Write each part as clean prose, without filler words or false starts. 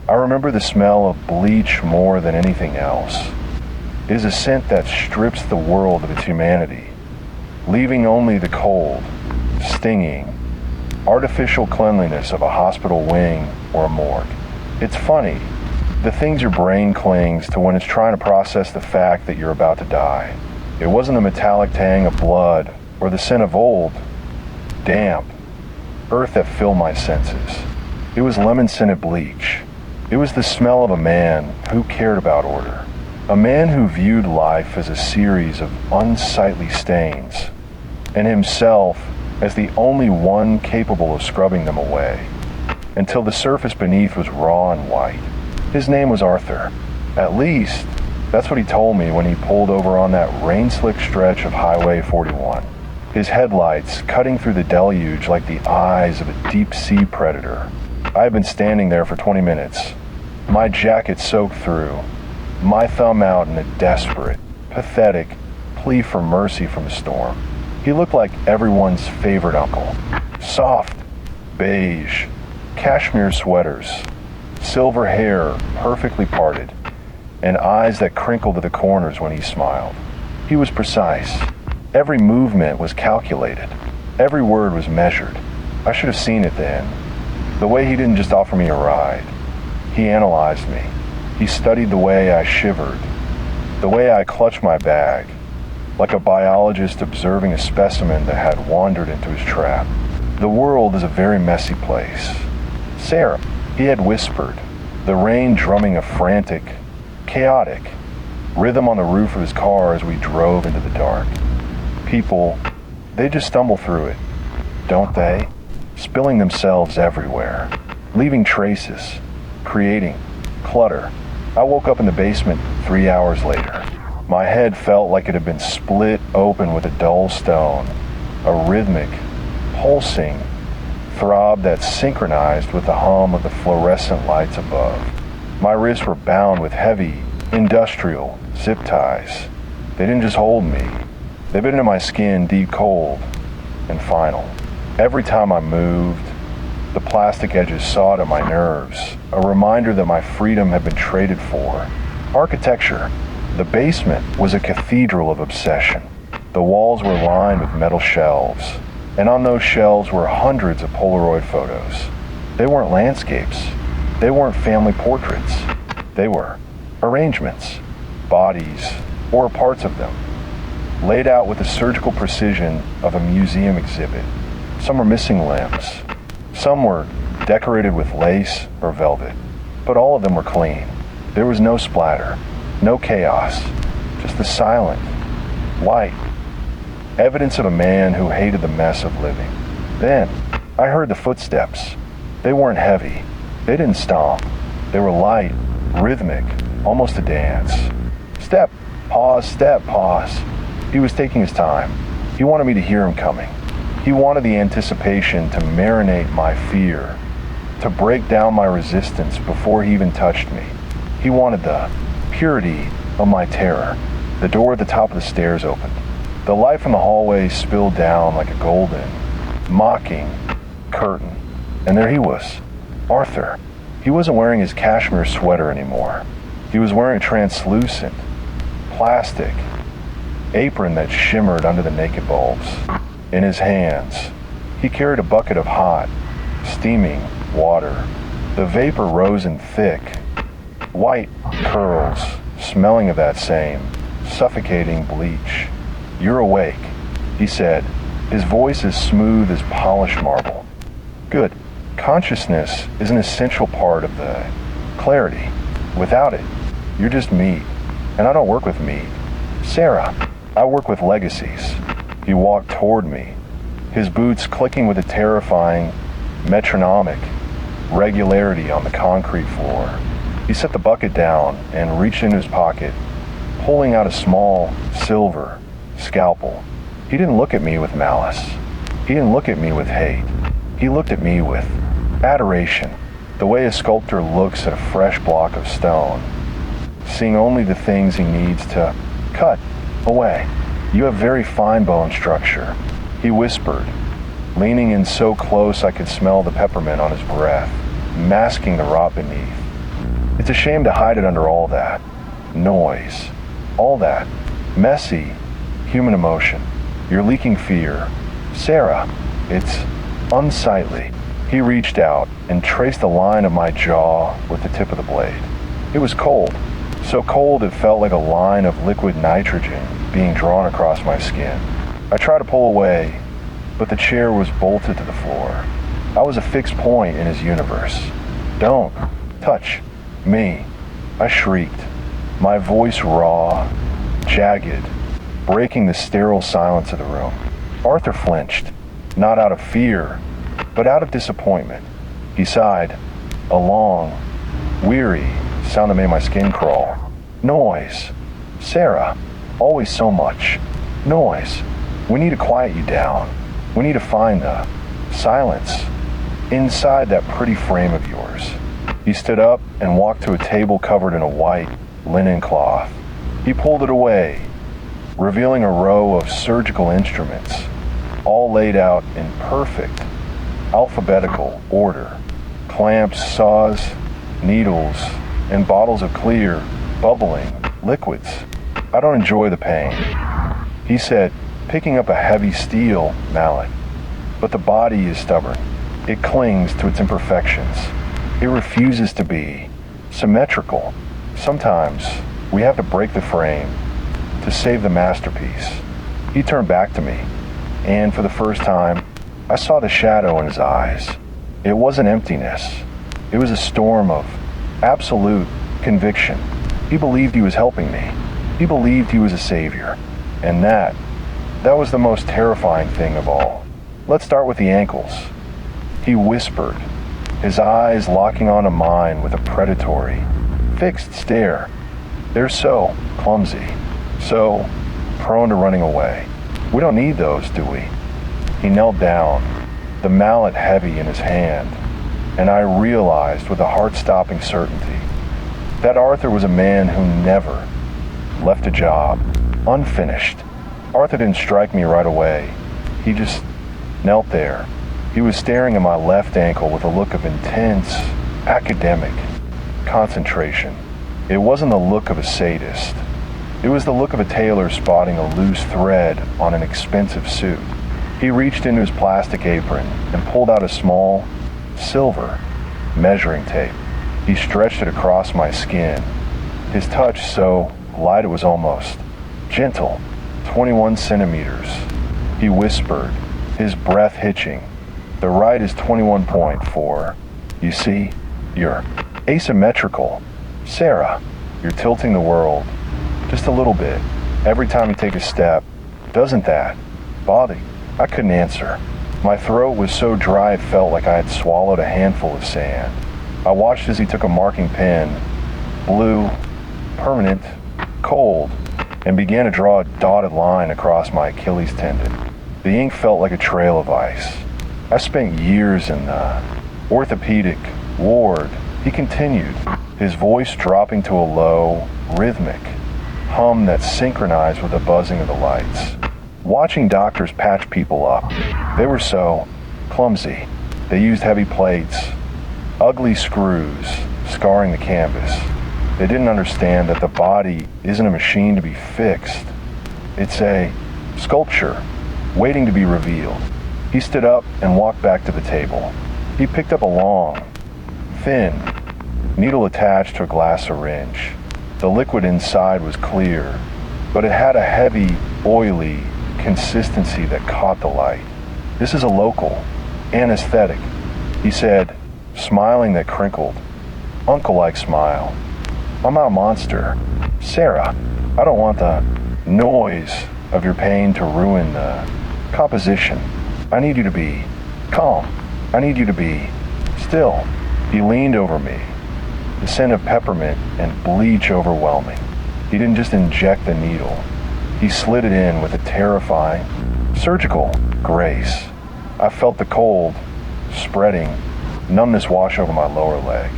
I remember the smell of bleach more than anything else. It is a scent that strips the world of its humanity, leaving only the cold, stinging, artificial cleanliness of a hospital wing or a morgue. It's funny, the things your brain clings to when it's trying to process the fact that you're about to die. It wasn't the metallic tang of blood or the scent of old, damp earth that filled my senses. It was lemon-scented bleach. It was the smell of a man who cared about order. A man who viewed life as a series of unsightly stains, and himself as the only one capable of scrubbing them away, until the surface beneath was raw and white. His name was Arthur. At least, that's what he told me when he pulled over on that rain-slick stretch of Highway 41. His headlights cutting through the deluge like the eyes of a deep-sea predator. I had been standing there for 20 minutes, my jacket soaked through, my thumb out in a desperate, pathetic plea for mercy from the storm. He looked like everyone's favorite uncle. Soft, beige, cashmere sweaters, silver hair perfectly parted, and eyes that crinkled to the corners when he smiled. He was precise. Every movement was calculated. Every word was measured. I should have seen it then. The way he didn't just offer me a ride. He analyzed me. He studied the way I shivered, the way I clutched my bag, like a biologist observing a specimen that had wandered into his trap. The world is a very messy place. Sarah, he had whispered, the rain drumming a frantic, chaotic rhythm on the roof of his car as we drove into the dark. People, they just stumble through it, don't they? Spilling themselves everywhere, leaving traces, creating clutter. I woke up in the basement 3 hours later. My head felt like it had been split open with a dull stone, a rhythmic, pulsing throb that synchronized with the hum of the fluorescent lights above. My wrists were bound with heavy, industrial zip ties. They didn't just hold me. They bit into my skin deep cold and final. Every time I moved, the plastic edges sawed at my nerves, a reminder that my freedom had been traded for. Architecture. The basement was a cathedral of obsession. The walls were lined with metal shelves, and on those shelves were hundreds of Polaroid photos. They weren't landscapes. They weren't family portraits. They were arrangements, bodies, or parts of them, laid out with the surgical precision of a museum exhibit. Some were missing limbs. Some were decorated with lace or velvet, but all of them were clean. There was no splatter, no chaos, just the silent light, evidence of a man who hated the mess of living. Then, I heard the footsteps. They weren't heavy. They didn't stomp. They were light, rhythmic, almost a dance. Step, pause. He was taking his time. He wanted me to hear him coming. He wanted the anticipation to marinate my fear, to break down my resistance before he even touched me. He wanted the purity of my terror. The door at the top of the stairs opened. The light from the hallway spilled down like a golden, mocking curtain. And there he was, Arthur. He wasn't wearing his cashmere sweater anymore. He was wearing a translucent, plastic apron that shimmered under the naked bulbs. In his hands, he carried a bucket of hot, steaming water. The vapor rose in thick, white curls, smelling of that same suffocating bleach. "You're awake," he said, his voice as smooth as polished marble. "Good. Consciousness is an essential part of the clarity. Without it, you're just meat, and I don't work with meat. Sarah, I work with legacies." He walked toward me, his boots clicking with a terrifying, metronomic regularity on the concrete floor. He set the bucket down and reached into his pocket, pulling out a small, silver scalpel. He didn't look at me with malice. He didn't look at me with hate. He looked at me with adoration, the way a sculptor looks at a fresh block of stone, seeing only the things he needs to cut away. "You have very fine bone structure," he whispered, leaning in so close I could smell the peppermint on his breath, masking the rot beneath. It's a shame to hide it under all that noise, all that messy human emotion. You're leaking fear. Sarah, it's unsightly. He reached out and traced the line of my jaw with the tip of the blade. It was cold, so cold it felt like a line of liquid nitrogen being drawn across my skin. I tried to pull away, but the chair was bolted to the floor. I was a fixed point in his universe. Don't touch me, I shrieked, my voice raw, jagged, breaking the sterile silence of the room. Arthur flinched, not out of fear, but out of disappointment. He sighed, a long, weary sound that made my skin crawl. Noise. Sarah, always so much. Noise. We need to quiet you down. We need to find the silence inside that pretty frame of yours. He stood up and walked to a table covered in a white linen cloth. He pulled it away, revealing a row of surgical instruments, all laid out in perfect alphabetical order. Clamps, saws, needles, and bottles of clear, bubbling liquids. I don't enjoy the pain, he said, picking up a heavy steel mallet. But the body is stubborn. It clings to its imperfections. It refuses to be symmetrical. Sometimes we have to break the frame to save the masterpiece. He turned back to me, and for the first time, I saw the shadow in his eyes. It wasn't emptiness. It was a storm of absolute conviction. He believed he was helping me. He believed he was a savior. And that was the most terrifying thing of all. Let's start with the ankles. He whispered, his eyes locking onto mine with a predatory, fixed stare. They're so clumsy, so prone to running away. We don't need those, do we? He knelt down, the mallet heavy in his hand, and I realized with a heart-stopping certainty that Arthur was a man who never left a job unfinished. Arthur didn't strike me right away. He just knelt there. He was staring at my left ankle with a look of intense, academic concentration. It wasn't the look of a sadist. It was the look of a tailor spotting a loose thread on an expensive suit. He reached into his plastic apron and pulled out a small, silver measuring tape. He stretched it across my skin, his touch so light it was almost gentle. 21 centimeters. He whispered, his breath hitching. The right is 21.4. You see, you're asymmetrical. Sarah, you're tilting the world just a little bit every time you take a step. Doesn't that bother you? I couldn't answer. My throat was so dry it felt like I had swallowed a handful of sand. I watched as he took a marking pen, blue, permanent, cold, and began to draw a dotted line across my Achilles tendon. The ink felt like a trail of ice. I spent years in the orthopedic ward. He continued, his voice dropping to a low, rhythmic hum that synchronized with the buzzing of the lights. Watching doctors patch people up, they were so clumsy. They used heavy plates, ugly screws, scarring the canvas. They didn't understand that the body isn't a machine to be fixed. It's a sculpture waiting to be revealed. He stood up and walked back to the table. He picked up a long, thin needle attached to a glass syringe. The liquid inside was clear, but it had a heavy, oily consistency that caught the light. This is a local anesthetic, he said, smiling that crinkled, uncle-like smile. I'm not a monster. Sarah, I don't want the noise of your pain to ruin the composition. I need you to be calm. I need you to be still. He leaned over me, the scent of peppermint and bleach overwhelming. He didn't just inject the needle. He slid it in with a terrifying, surgical grace. I felt the cold, spreading, numbness wash over my lower leg.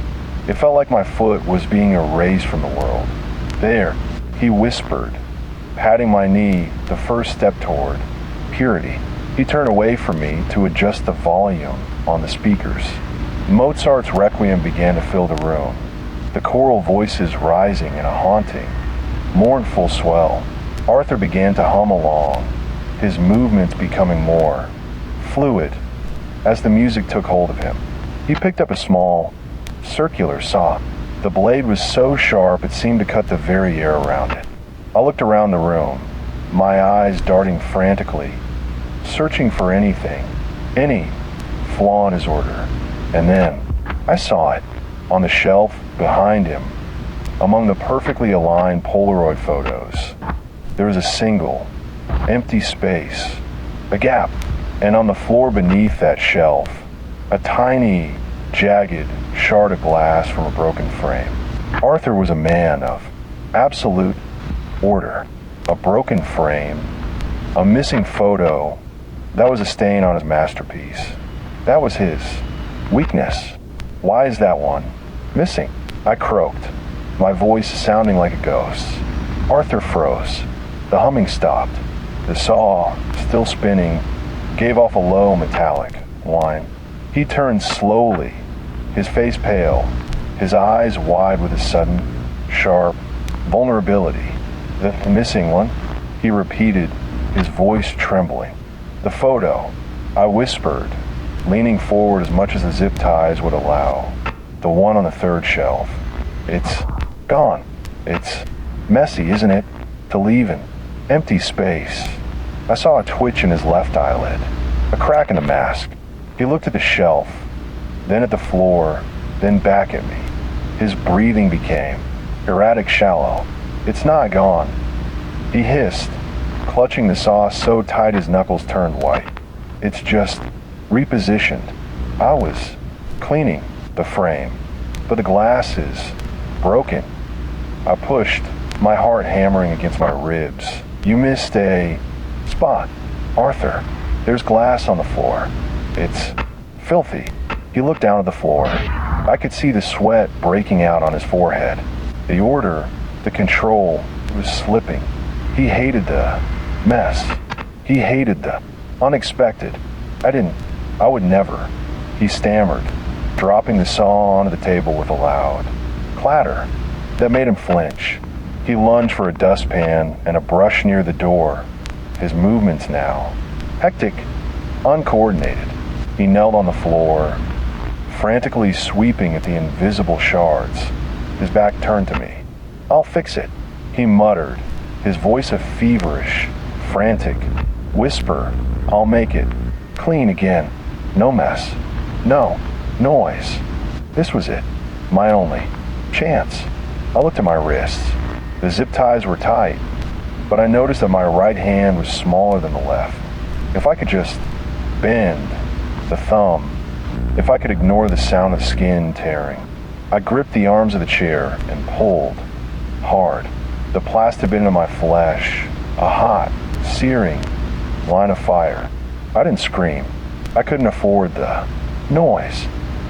It felt like my foot was being erased from the world. There, he whispered, patting my knee, the first step toward purity. He turned away from me to adjust the volume on the speakers. Mozart's Requiem began to fill the room. the choral voices rising in a haunting, mournful swell. Arthur began to hum along, his movements becoming more fluid as the music took hold of him. He picked up a small, circular saw. The blade was so sharp it seemed to cut the very air around it. I looked around the room, my eyes darting frantically, searching for anything, any flaw in his order. And then I saw it on the shelf behind him, among the perfectly aligned Polaroid photos. There was a single, empty space, a gap, and on the floor beneath that shelf, a tiny, jagged shard of glass from a broken frame. Arthur was a man of absolute order. A broken frame, a missing photo, that was a stain on his masterpiece. That was his weakness. Why is that one missing? I croaked, my voice sounding like a ghost. Arthur froze. The humming stopped. The saw, still spinning, gave off a low metallic whine. He turned slowly, his face pale, his eyes wide with a sudden, sharp vulnerability. The missing one, he repeated, his voice trembling. The photo, I whispered, leaning forward as much as the zip ties would allow. The one on the third shelf. It's gone. It's messy, isn't it? To leave an empty space. I saw a twitch in his left eyelid, a crack in the mask. He looked at the shelf, then at the floor, then back at me. His breathing became erratic, shallow. It's not gone, he hissed, clutching the saw so tight his knuckles turned white. It's just repositioned. I was cleaning the frame, but the glass is broken. I pushed, my heart hammering against my ribs. You missed a spot, Arthur. There's glass on the floor. It's filthy. He looked down at the floor. I could see the sweat breaking out on his forehead. The order, the control, was slipping. He hated the mess. He hated the unexpected. I would never. He stammered, dropping the saw onto the table with a loud clatter that made him flinch. He lunged for a dustpan and a brush near the door. His movements now, hectic, uncoordinated. He knelt on the floor, frantically sweeping at the invisible shards. His back turned to me. I'll fix it, he muttered, his voice a feverish, frantic whisper. I'll make it clean again. No mess. No noise. This was it. My only chance. I looked at my wrists. The zip ties were tight, but I noticed that my right hand was smaller than the left. If I could just bend the thumb, if I could ignore the sound of skin tearing. I gripped the arms of the chair and pulled hard. The plastic bit into my flesh, a hot, searing line of fire. I didn't scream. I couldn't afford the noise.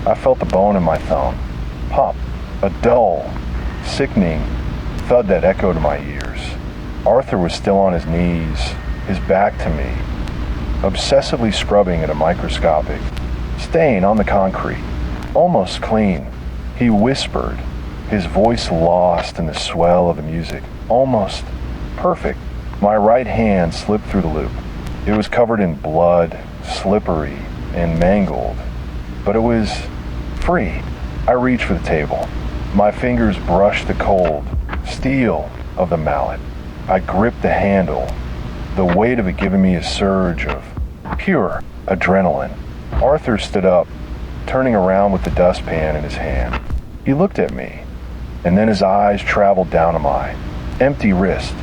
I felt the bone in my thumb pop, a dull, sickening thud that echoed in my ears. Arthur was still on his knees, his back to me, obsessively scrubbing at a microscopic stain on the concrete, almost clean. He whispered, his voice lost in the swell of the music. Almost perfect. My right hand slipped through the loop. It was covered in blood, slippery and mangled, but it was free. I reached for the table. My fingers brushed the cold steel of the mallet. I gripped the handle, the weight of it giving me a surge of pure adrenaline. Arthur stood up, turning around with the dustpan in his hand. He looked at me, and then his eyes traveled down to my empty wrist.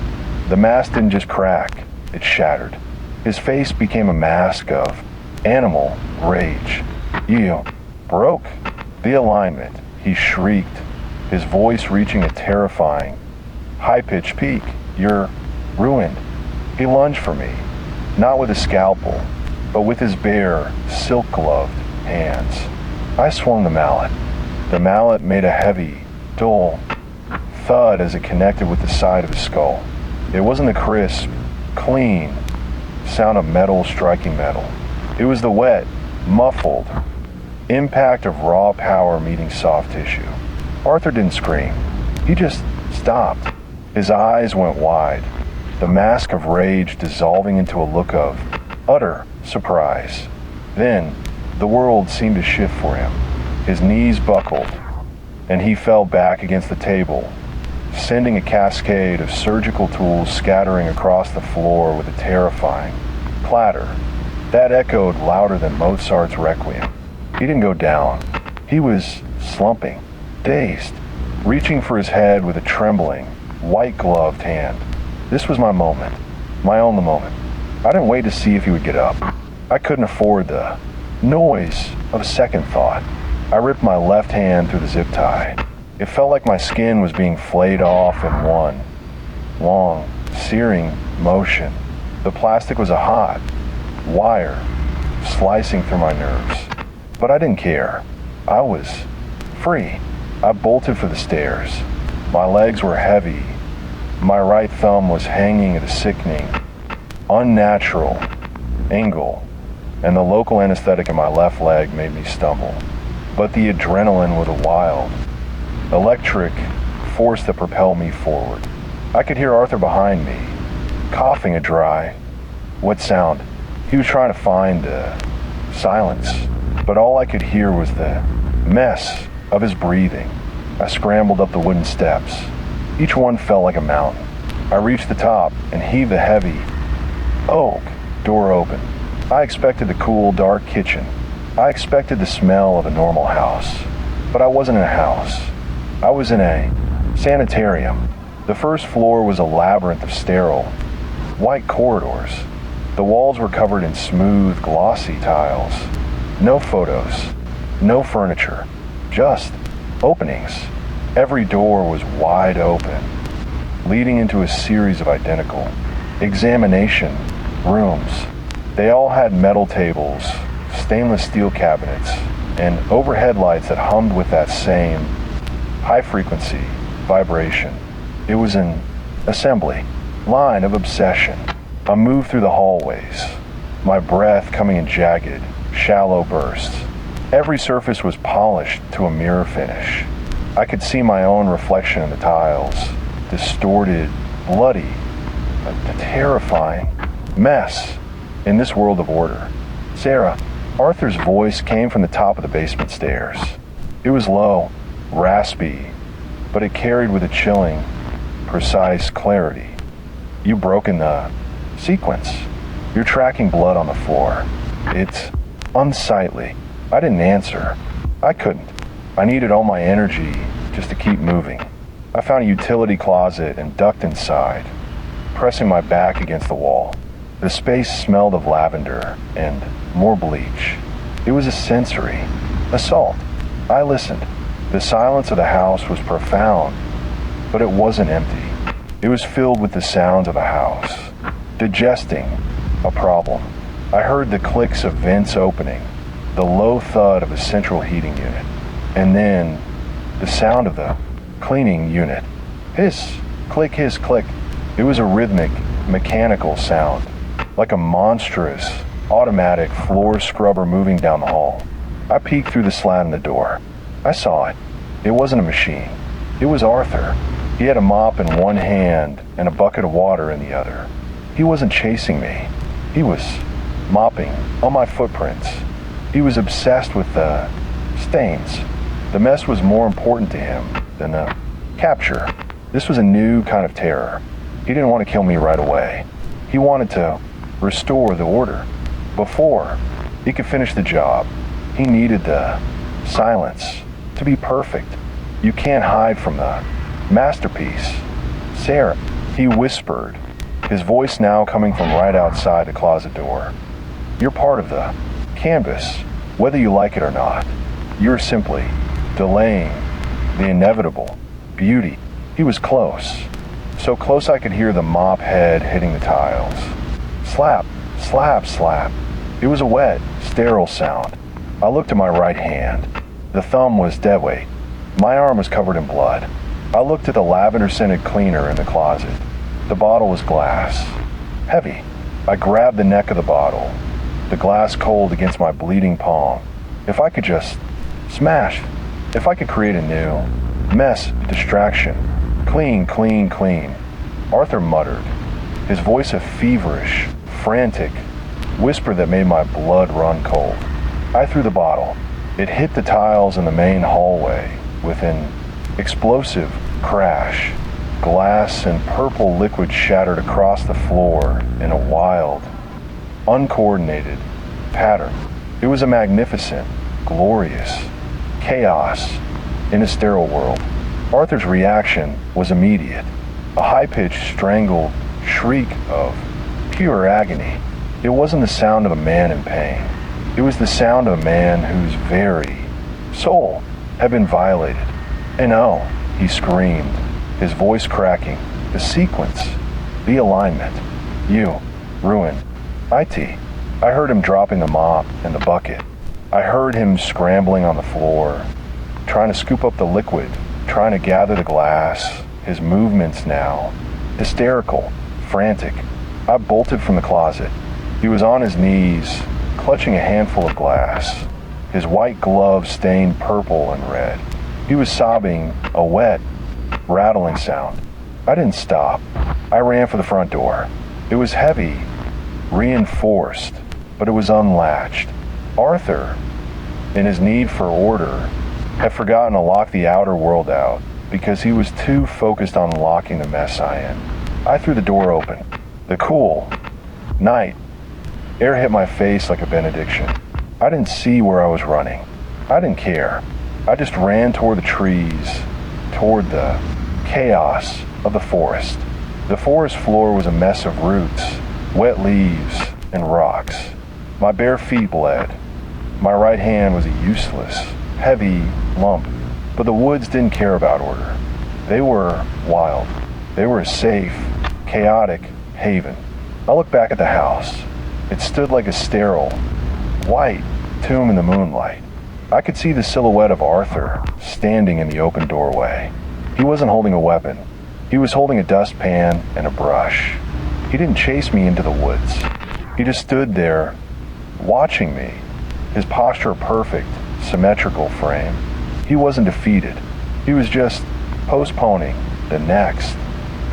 The mask didn't just crack, it shattered. His face became a mask of animal rage. You broke the alignment, he shrieked, his voice reaching a terrifying, high-pitched peak. You're ruined. He lunged for me, not with a scalpel, but with his bare, silk-gloved hands. I swung the mallet. The mallet made a heavy, dull thud as it connected with the side of his skull. It wasn't the crisp, clean sound of metal striking metal. It was the wet, muffled impact of raw power meeting soft tissue. Arthur didn't scream. He just stopped. His eyes went wide, the mask of rage dissolving into a look of utter surprise. Then, the world seemed to shift for him. His knees buckled, and he fell back against the table, sending a cascade of surgical tools scattering across the floor with a terrifying clatter that echoed louder than Mozart's Requiem. He didn't go down. He was slumping, dazed, reaching for his head with a trembling, white-gloved hand. This was my moment, my only moment. I didn't wait to see if he would get up. I couldn't afford the noise of a second thought. I ripped my left hand through the zip tie. It felt like my skin was being flayed off in one long, searing motion. The plastic was a hot wire slicing through my nerves. But I didn't care. I was free. I bolted for the stairs. My legs were heavy. My right thumb was hanging at a sickening, unnatural angle, and the local anesthetic in my left leg made me stumble. But the adrenaline was a wild, electric force that propelled me forward. I could hear Arthur behind me, coughing a dry, wet sound. He was trying to find silence, but all I could hear was the mess of his breathing. I scrambled up the wooden steps. Each one felt like a mountain. I reached the top and heaved the heavy oak door open. I expected the cool, dark kitchen. I expected the smell of a normal house. But I wasn't in a house. I was in a sanitarium. The first floor was a labyrinth of sterile, white corridors. The walls were covered in smooth, glossy tiles. No photos, no furniture, just openings. Every door was wide open, leading into a series of identical examination rooms. They all had metal tables, stainless steel cabinets, and overhead lights that hummed with that same high-frequency vibration. It was an assembly line of obsession. I moved through the hallways, my breath coming in jagged, shallow bursts. Every surface was polished to a mirror finish. I could see my own reflection in the tiles, distorted, bloody, a terrifying mess in this world of order. Sarah, Arthur's voice came from the top of the basement stairs. It was low, raspy, but it carried with a chilling, precise clarity. You've broken the sequence. You're tracking blood on the floor. It's unsightly. I didn't answer. I couldn't. I needed all my energy just to keep moving. I found a utility closet and ducked inside, pressing my back against the wall. The space smelled of lavender and more bleach. It was a sensory assault. I listened. The silence of the house was profound, but it wasn't empty. It was filled with the sounds of a house, digesting a problem. I heard the clicks of vents opening, the low thud of a central heating unit, and then the sound of the cleaning unit. Hiss, click, hiss, click. It was a rhythmic, mechanical sound, like a monstrous, automatic floor scrubber moving down the hall. I peeked through the slat in the door. I saw it. It wasn't a machine. It was Arthur. He had a mop in one hand and a bucket of water in the other. He wasn't chasing me. He was mopping all my footprints. He was obsessed with the stains. The mess was more important to him than the capture. This was a new kind of terror. He didn't want to kill me right away. He wanted to restore the order. Before he could finish the job, he needed the silence to be perfect. You can't hide from the masterpiece. Sarah, he whispered, his voice now coming from right outside the closet door. You're part of the canvas, whether you like it or not. You're simply delaying the inevitable beauty. He was close, so close I could hear the mop head hitting the tiles. Slap, slap, slap. It was a wet, sterile sound. I looked at my right hand. The thumb was dead weight. My arm was covered in blood. I looked at the lavender-scented cleaner in the closet. The bottle was glass, heavy. I grabbed the neck of the bottle, the glass cold against my bleeding palm. If I could just smash, if I could create a new Mess, distraction. Clean, clean, clean. Arthur muttered, his voice a feverish, frantic whisper that made my blood run cold. I threw the bottle. It hit the tiles in the main hallway with an explosive crash. Glass and purple liquid shattered across the floor in a wild, uncoordinated pattern. It was a magnificent, glorious chaos in a sterile world. Arthur's reaction was immediate, a high-pitched, strangled shriek of pure agony. It wasn't the sound of a man in pain. It was the sound of a man whose very soul had been violated. And oh, he screamed, his voice cracking, the sequence, the alignment. You, ruin, IT. I heard him dropping the mop and the bucket. I heard him scrambling on the floor, trying to scoop up the liquid, trying to gather the glass, his movements now, hysterical, frantic. I bolted from the closet. He was on his knees, clutching a handful of glass, his white gloves stained purple and red. He was sobbing, a wet, rattling sound. I didn't stop. I ran for the front door. It was heavy, reinforced, but it was unlatched. Arthur, in his need for order, had forgotten to lock the outer world out because he was too focused on locking the mess I in. I threw the door open. The cool night air hit my face like a benediction. I didn't see where I was running. I didn't care. I just ran toward the trees, toward the chaos of the forest. The forest floor was a mess of roots, wet leaves, and rocks. My bare feet bled. My right hand was a useless, heavy lump, but the woods didn't care about order. They were wild. They were a safe, chaotic haven. I looked back at the house. It stood like a sterile, white tomb in the moonlight. I could see the silhouette of Arthur standing in the open doorway. He wasn't holding a weapon. He was holding a dustpan and a brush. He didn't chase me into the woods. He just stood there, watching me, his posture perfect, symmetrical frame. He wasn't defeated. He was just postponing the next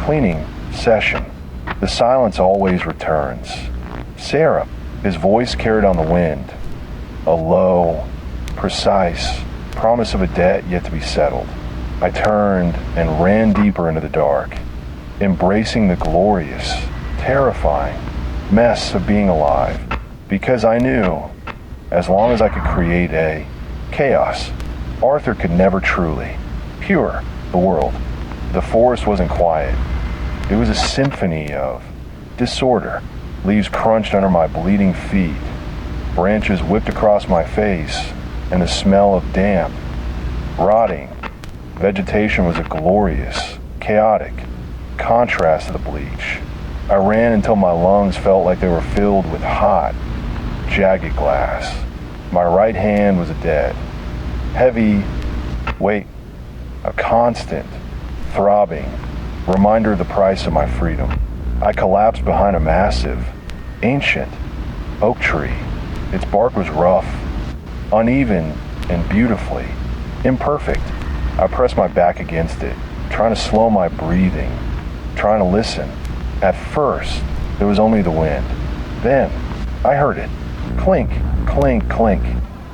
cleaning session. The silence always returns. Sarah, his voice carried on the wind, a low, precise promise of a debt yet to be settled. I turned and ran deeper into the dark, embracing the glorious, terrifying mess of being alive, because I knew, as long as I could create a chaos, Arthur could never truly pure the world. The forest wasn't quiet. It was a symphony of disorder. Leaves crunched under my bleeding feet, branches whipped across my face, and the smell of damp, rotting vegetation was a glorious, chaotic contrast to the bleach. I ran until my lungs felt like they were filled with hot, jagged glass. My right hand was a dead, heavy weight, a constant, throbbing reminder of the price of my freedom. I collapsed behind a massive, ancient oak tree. Its bark was rough, uneven, and beautifully imperfect. I pressed my back against it, trying to slow my breathing, trying to listen. At first, there was only the wind. Then, I heard it. Clink, clink, clink.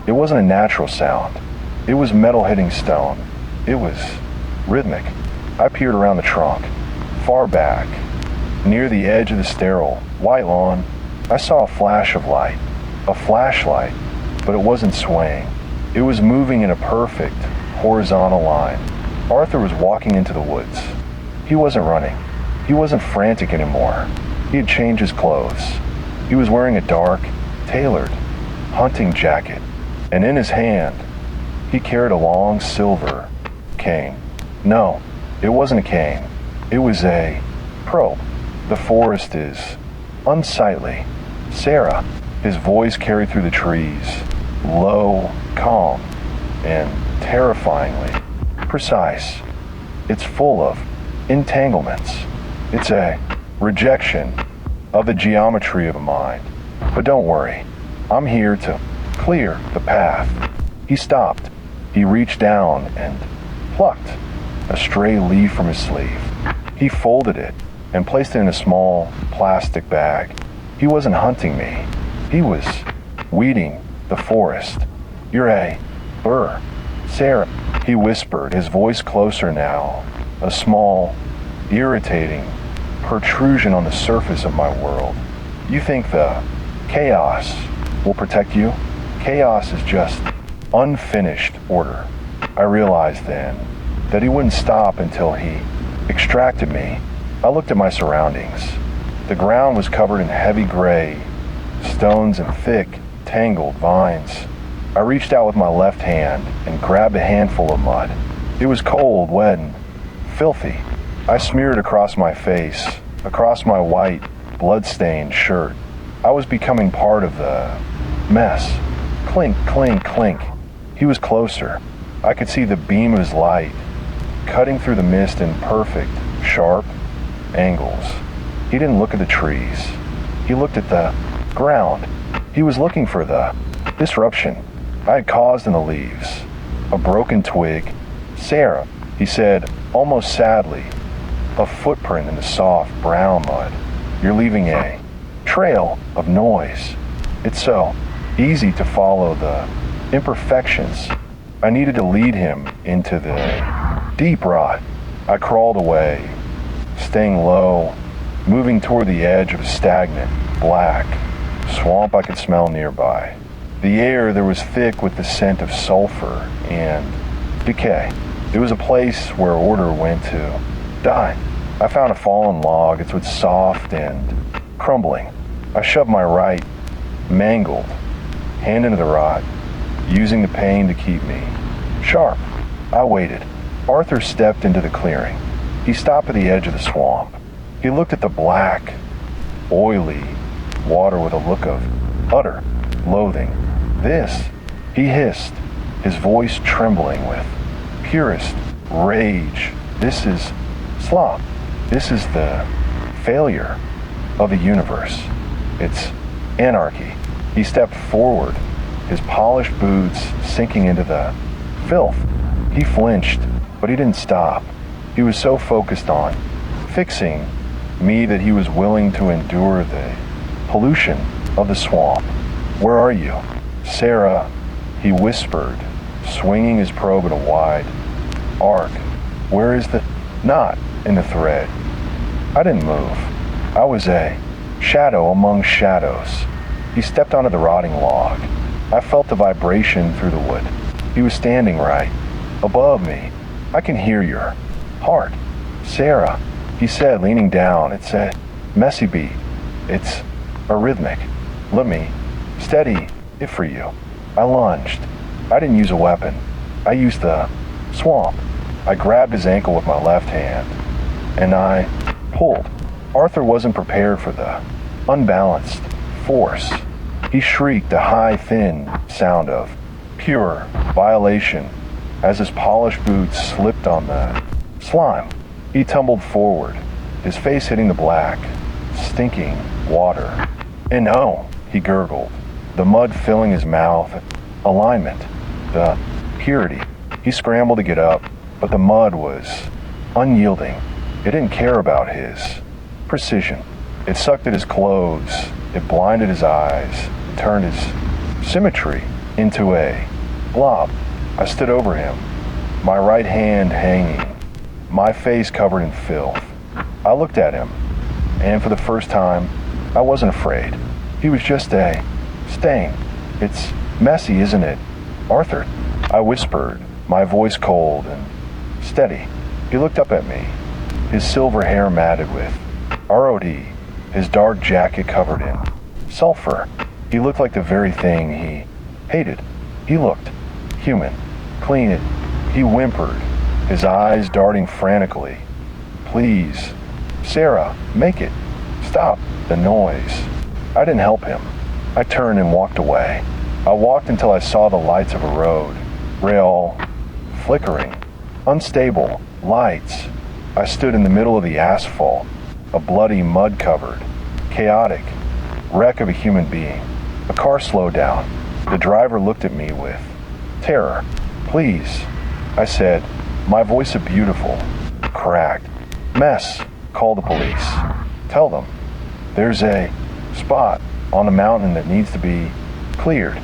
It wasn't a natural sound. It was metal hitting stone. It was rhythmic. I peered around the trunk, far back, near the edge of the sterile, white lawn. I saw a flash of light, a flashlight, but it wasn't swaying. It was moving in a perfect, horizontal line. Arthur was walking into the woods. He wasn't running. He wasn't frantic anymore. He had changed his clothes. He was wearing a dark, tailored hunting jacket, and in his hand, he carried a long silver cane. No, it wasn't a cane. It was a probe. The forest is unsightly. Sarah, his voice carried through the trees, low, calm, and terrifyingly precise. It's full of entanglements. It's a rejection of the geometry of a mind. But don't worry, I'm here to clear the path. He stopped. He reached down and plucked a stray leaf from his sleeve. He folded it and placed it in a small plastic bag. He wasn't hunting me. He was weeding the forest. "You're a burr, Sarah," he whispered, his voice closer now, a small, irritating protrusion on the surface of my world. "You think the chaos will protect you? Chaos is just unfinished order." I realized then that he wouldn't stop until he extracted me. I looked at my surroundings. The ground was covered in heavy gray stones and thick, tangled vines. I reached out with my left hand and grabbed a handful of mud. It was cold, wet, and filthy. I smeared it across my face, across my white, blood-stained shirt. I was becoming part of the mess. Clink, clink, clink. He was closer. I could see the beam of his light cutting through the mist in perfect, sharp angles. He didn't look at the trees. He looked at the ground. He was looking for the disruption I had caused in the leaves. A broken twig. "Sarah," he said, almost sadly, a footprint in the soft brown mud. "You're leaving a trail of noise. It's so easy to follow the imperfections." I needed to lead him into the deep rot. I crawled away, staying low, moving toward the edge of a stagnant, black swamp I could smell nearby. The air there was thick with the scent of sulfur and decay. It was a place where order went to die. I found a fallen log. It was soft and crumbling. I shoved my right, mangled hand into the rot, using the pain to keep me sharp. I waited. Arthur stepped into the clearing. He stopped at the edge of the swamp. He looked at the black, oily water with a look of utter loathing. "This," he hissed, his voice trembling with purest rage. "This is slop. This is the failure of the universe. It's anarchy." He stepped forward, his polished boots sinking into the filth. He flinched, but he didn't stop. He was so focused on fixing me that he was willing to endure the pollution of the swamp. "Where are you?" "Sarah," he whispered, swinging his probe in a wide arc. "Where is the knot in the thread?" I didn't move. I was a shadow among shadows. He stepped onto the rotting log. I felt the vibration through the wood. He was standing right above me. "I can hear your heart, Sarah," he said, leaning down. "It's a messy beat. It's arrhythmic. Let me steady it for you." I lunged. I didn't use a weapon. I used the swamp. I grabbed his ankle with my left hand, and I pulled. Arthur wasn't prepared for the unbalanced force. He shrieked, a high, thin sound of pure violation as his polished boots slipped on the slime. He tumbled forward, his face hitting the black, stinking water. "And oh," he gurgled, the mud filling his mouth. "Alignment, the purity." He scrambled to get up, but the mud was unyielding. It didn't care about his precision. It sucked at his clothes. It blinded his eyes. It turned his symmetry into a blob. I stood over him, my right hand hanging, my face covered in filth. I looked at him, and for the first time, I wasn't afraid. He was just a stain. "It's messy, isn't it, Arthur?" I whispered, my voice cold and steady. He looked up at me, his silver hair matted with ROD, his dark jacket covered in sulfur. He looked like the very thing he hated. He looked human, clean. He whimpered, his eyes darting frantically. "Please, Sarah, make it. Stop the noise." I didn't help him. I turned and walked away. I walked until I saw the lights of a road, rail flickering, unstable lights. I stood in the middle of the asphalt, a bloody, mud-covered, chaotic wreck of a human being. A car slowed down. The driver looked at me with terror. "Please," I said, My voice a beautiful, cracked. Mess, call the police. Tell them there's a spot on the mountain that needs to be cleared.